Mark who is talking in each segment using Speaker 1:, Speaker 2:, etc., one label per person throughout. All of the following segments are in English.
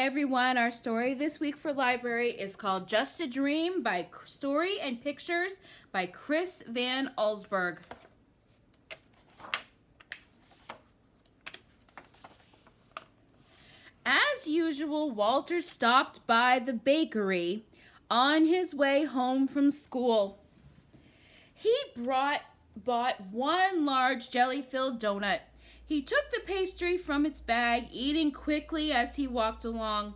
Speaker 1: everyone. Our story this week for library is called Just a Dream by Story and Pictures by Chris Van Allsburg. As usual, Walter stopped by the bakery on his way home from school. He bought one large jelly-filled donut. He took the pastry from its bag, eating quickly as he walked along.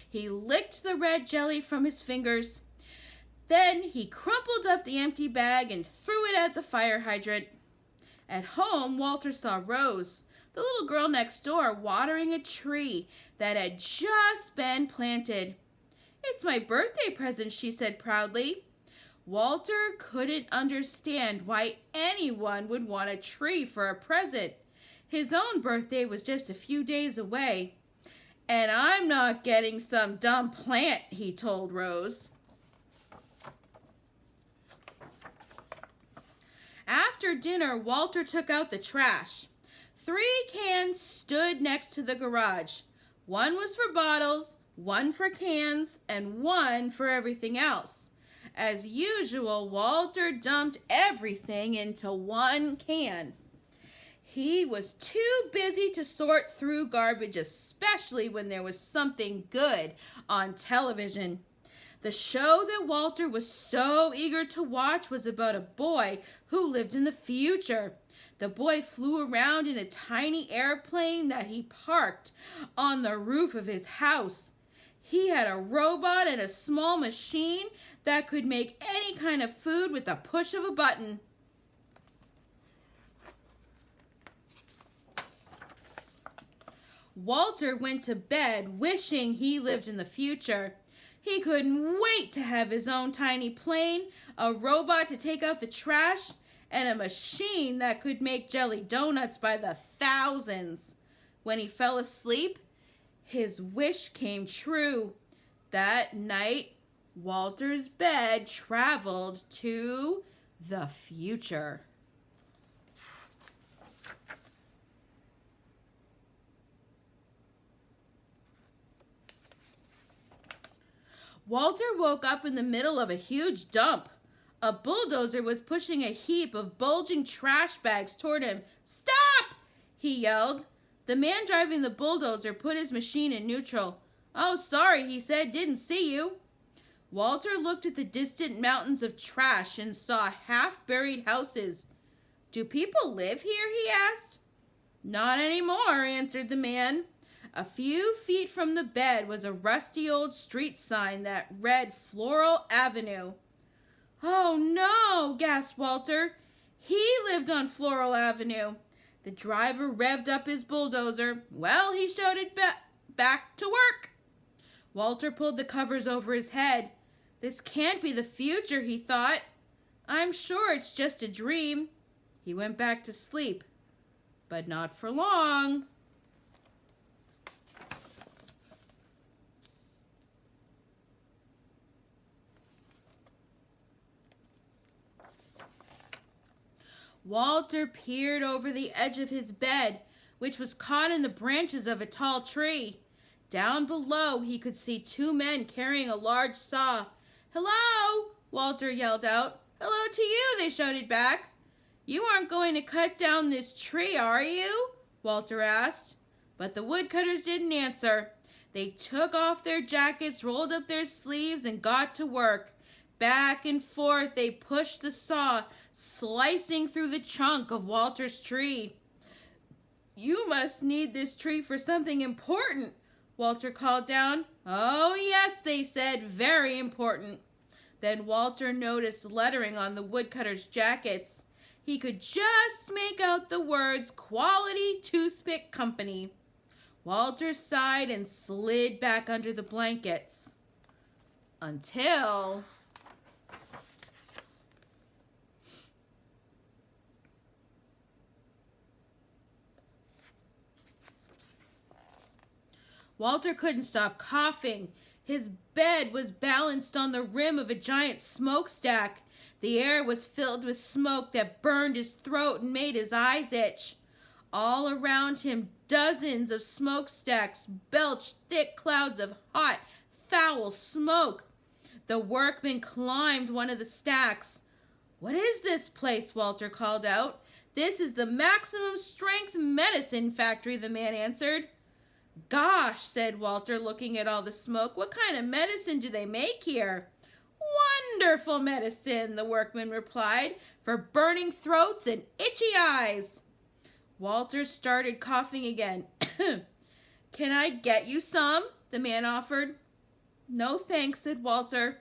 Speaker 1: He licked the red jelly from his fingers. Then he crumpled up the empty bag and threw it at the fire hydrant. At home, Walter saw Rose, the little girl next door, watering a tree that had just been planted. "It's my birthday present," she said proudly. Walter couldn't understand why anyone would want a tree for a present. His own birthday was just a few days away. "And I'm not getting some dumb plant," he told Rose. After dinner, Walter took out the trash. 3 cans stood next to the garage. One was for bottles, one for cans, and one for everything else. As usual, Walter dumped everything into one can. He was too busy to sort through garbage, especially when there was something good on television. The show that Walter was so eager to watch was about a boy who lived in the future. The boy flew around in a tiny airplane that he parked on the roof of his house. He had a robot and a small machine that could make any kind of food with the push of a button. Walter went to bed wishing he lived in the future. He couldn't wait to have his own tiny plane, a robot to take out the trash, and a machine that could make jelly donuts by the thousands. When he fell asleep, his wish came true. That night, Walter's bed traveled to the future. Walter woke up in the middle of a huge dump. A bulldozer was pushing a heap of bulging trash bags toward him. "Stop!" he yelled. The man driving the bulldozer put his machine in neutral. "Oh, sorry," he said. "Didn't see you." Walter looked at the distant mountains of trash and saw half-buried houses. "Do people live here?" he asked. "Not anymore," answered the man. A few feet from the bed was a rusty old street sign that read Floral Avenue. "Oh no," gasped Walter. He lived on Floral Avenue. The driver revved up his bulldozer. "Well," he shouted, back to work." Walter pulled the covers over his head. This can't be the future, he thought. I'm sure it's just a dream. He went back to sleep, but not for long. Walter peered over the edge of his bed, which was caught in the branches of a tall tree. Down below, he could see 2 men carrying a large saw. "Hello!" Walter yelled out. "Hello to you," they shouted back. "You aren't going to cut down this tree, are you?" Walter asked. But the woodcutters didn't answer. They took off their jackets, rolled up their sleeves, and got to work. Back and forth they pushed the saw, slicing through the trunk of Walter's tree. "You must need this tree for something important," Walter called down. "Oh, yes," they said, "very important." Then Walter noticed lettering on the woodcutters' jackets. He could just make out the words Quality Toothpick Company. Walter sighed and slid back under the blankets. Until... Walter couldn't stop coughing. His bed was balanced on the rim of a giant smokestack. The air was filled with smoke that burned his throat and made his eyes itch. All around him, Dozens of smokestacks belched thick clouds of hot, foul smoke. The workmen climbed one of the stacks. "What is this place?" Walter called out. "This is the Maximum Strength Medicine Factory," the man answered. "Gosh," said Walter, looking at all the smoke, "what kind of medicine do they make here?" "Wonderful medicine," the workman replied, "for burning throats and itchy eyes." Walter started coughing again. "Can I get you some?" the man offered. "No thanks," said Walter.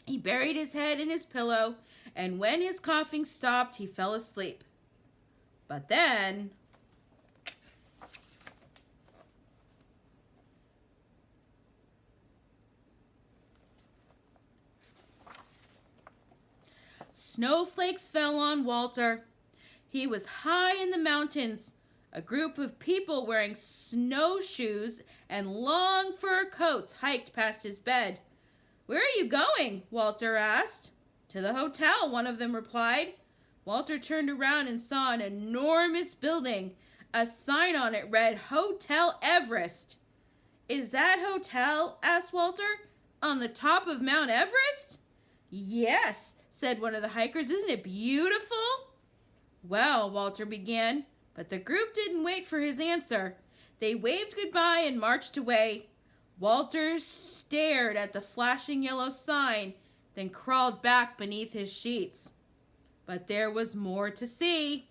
Speaker 1: He buried his head in his pillow, and when his coughing stopped, he fell asleep. But then... snowflakes fell on Walter. He was high in the mountains. A group of people wearing snowshoes and long fur coats hiked past his bed. "Where are you going?" Walter asked. "To the hotel," one of them replied. Walter turned around and saw an enormous building. A sign on it read Hotel Everest. "Is that hotel?" asked Walter. "On the top of Mount Everest?" "Yes," said one of the hikers. "Isn't it beautiful?" "Well," Walter began, but the group didn't wait for his answer. They waved goodbye and marched away. Walter stared at the flashing yellow sign, then crawled back beneath his sheets. But there was more to see.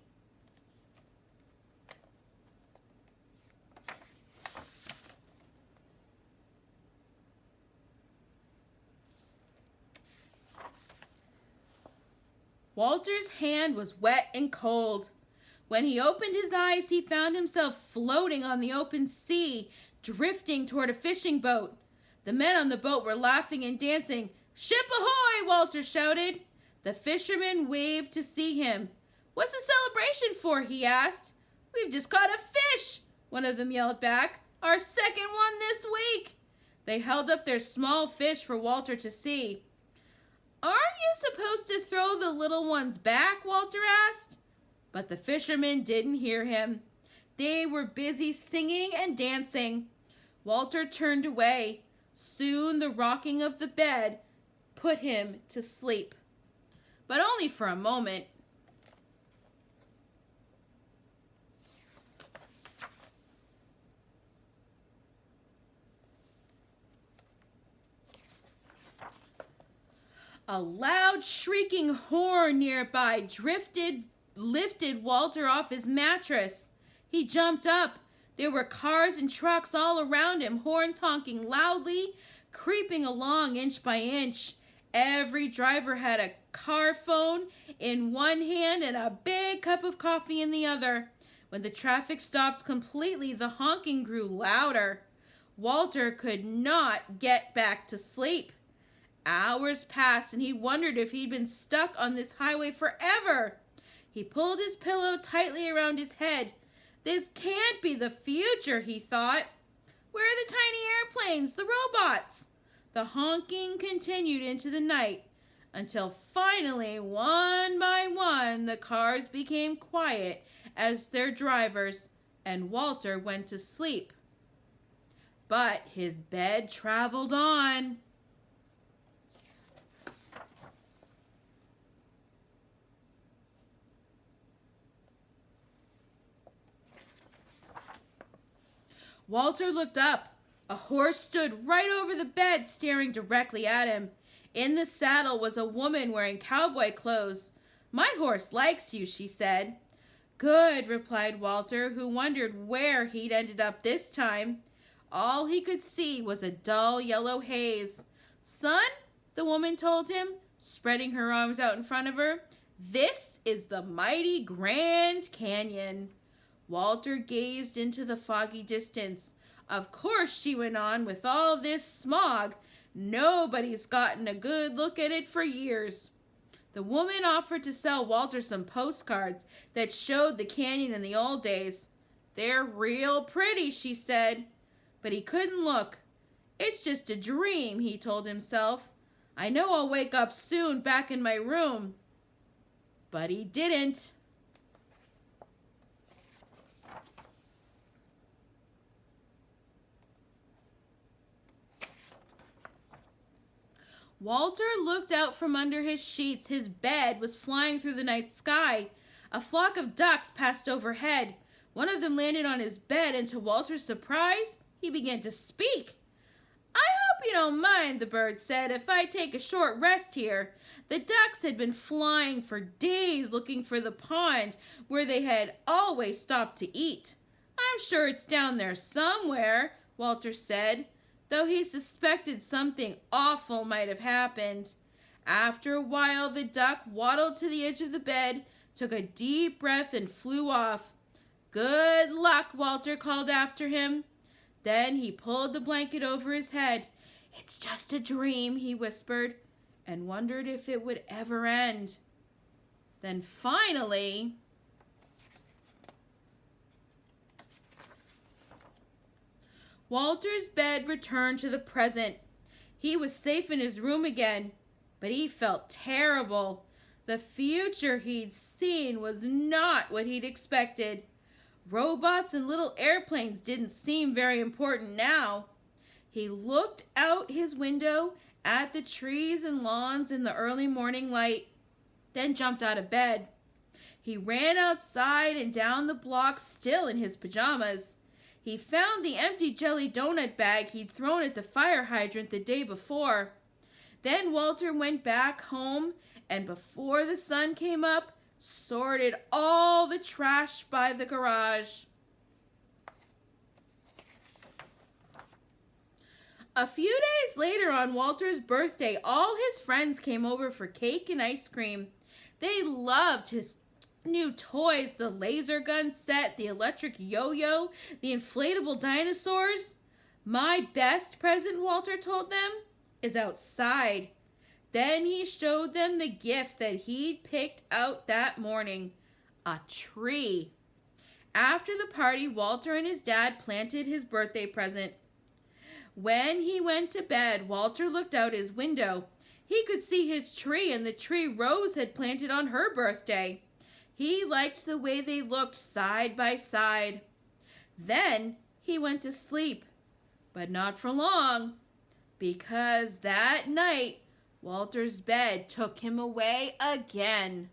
Speaker 1: Walter's hand was wet and cold. When he opened his eyes, he found himself floating on the open sea, drifting toward a fishing boat. The men on the boat were laughing and dancing. "Ship ahoy!" Walter shouted. The fisherman waved to see him. "What's the celebration for?" he asked. "We've just caught a fish," one of them yelled back. "Our second one this week." They held up their small fish for Walter to see. "Aren't you supposed to throw the little ones back?" Walter asked. But the fishermen didn't hear him. They were busy singing and dancing. Walter turned away. Soon the rocking of the bed put him to sleep. But only for a moment. A loud shrieking horn nearby lifted Walter off his mattress. He jumped up. There were cars and trucks all around him, horns honking loudly, creeping along inch by inch. Every driver had a car phone in one hand and a big cup of coffee in the other. When the traffic stopped completely, the honking grew louder. Walter could not get back to sleep. Hours passed, and he wondered if he'd been stuck on this highway forever. He pulled his pillow tightly around his head. "This can't be the future," he thought. "Where are the tiny airplanes, the robots?" The honking continued into the night, until finally, one by one, the cars became quiet as their drivers, and Walter went to sleep. But his bed traveled on. Walter looked up. A horse stood right over the bed, staring directly at him. In the saddle was a woman wearing cowboy clothes. "My horse likes you," she said. "Good," replied Walter, who wondered where he'd ended up this time. All he could see was a dull yellow haze. "Son," the woman told him, spreading her arms out in front of her, "this is the mighty Grand Canyon." Walter gazed into the foggy distance. "Of course," she went on, "with all this smog, nobody's gotten a good look at it for years." The woman offered to sell Walter some postcards that showed the canyon in the old days. "They're real pretty," she said. But he couldn't look. "It's just a dream," he told himself. "I know I'll wake up soon back in my room." But he didn't. Walter looked out from under his sheets. His bed was flying through the night sky. A flock of ducks passed overhead. One of them landed on his bed, and to Walter's surprise, he began to speak. "I hope you don't mind," the bird said, "if I take a short rest here." The ducks had been flying for days looking for the pond where they had always stopped to eat. "I'm sure it's down there somewhere," Walter said, though he suspected something awful might have happened. After a while, the duck waddled to the edge of the bed, took a deep breath, and flew off. "Good luck," Walter called after him. Then he pulled the blanket over his head. "It's just a dream," he whispered, and wondered if it would ever end. Then finally, Walter's bed returned to the present. He was safe in his room again, but he felt terrible. The future he'd seen was not what he'd expected. Robots and little airplanes didn't seem very important now. He looked out his window at the trees and lawns in the early morning light, then jumped out of bed. He ran outside and down the block, still in his pajamas. He found the empty jelly donut bag he'd thrown at the fire hydrant the day before. Then Walter went back home, and before the sun came up, sorted all the trash by the garage. A few days later, on Walter's birthday, all his friends came over for cake and ice cream. They loved his new toys, the laser gun set, the electric yo-yo, the inflatable dinosaurs. "My best present," Walter told them, "is outside." Then he showed them the gift that he'd picked out that morning, a tree. After the party, Walter and his dad planted his birthday present. When he went to bed, Walter looked out his window. He could see his tree and the tree Rose had planted on her birthday. He liked the way they looked side by side. Then he went to sleep, but not for long, because that night Walter's bed took him away again.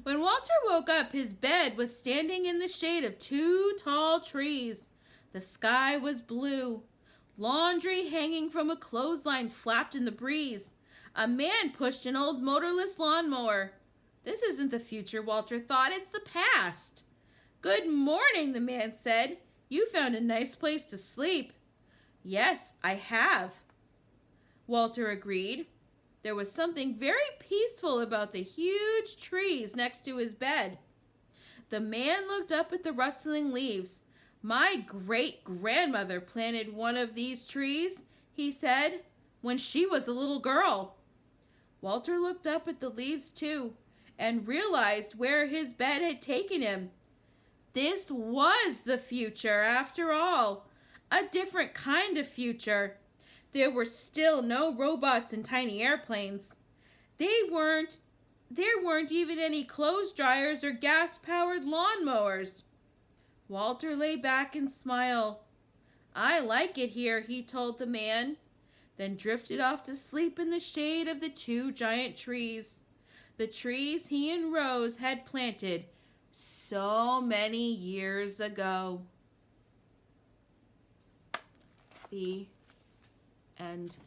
Speaker 1: When Walter woke up, his bed was standing in the shade of two tall trees. The sky was blue. Laundry hanging from a clothesline flapped in the breeze. A man pushed an old motorless lawnmower. This isn't the future, Walter thought. It's the past. "Good morning," the man said. "You found a nice place to sleep." "Yes, I have," Walter agreed. There was something very peaceful about the huge trees next to his bed. The man looked up at the rustling leaves. "My great-grandmother planted one of these trees," he said, "when she was a little girl." Walter looked up at the leaves too, and realized where his bed had taken him. This was the future, after all. A different kind of future. There were still no robots and tiny airplanes. There weren't even any clothes dryers or gas-powered lawnmowers. Walter lay back and smiled. "I like it here," he told the man, then drifted off to sleep in the shade of the two giant trees. The trees he and Rose had planted so many years ago. The end.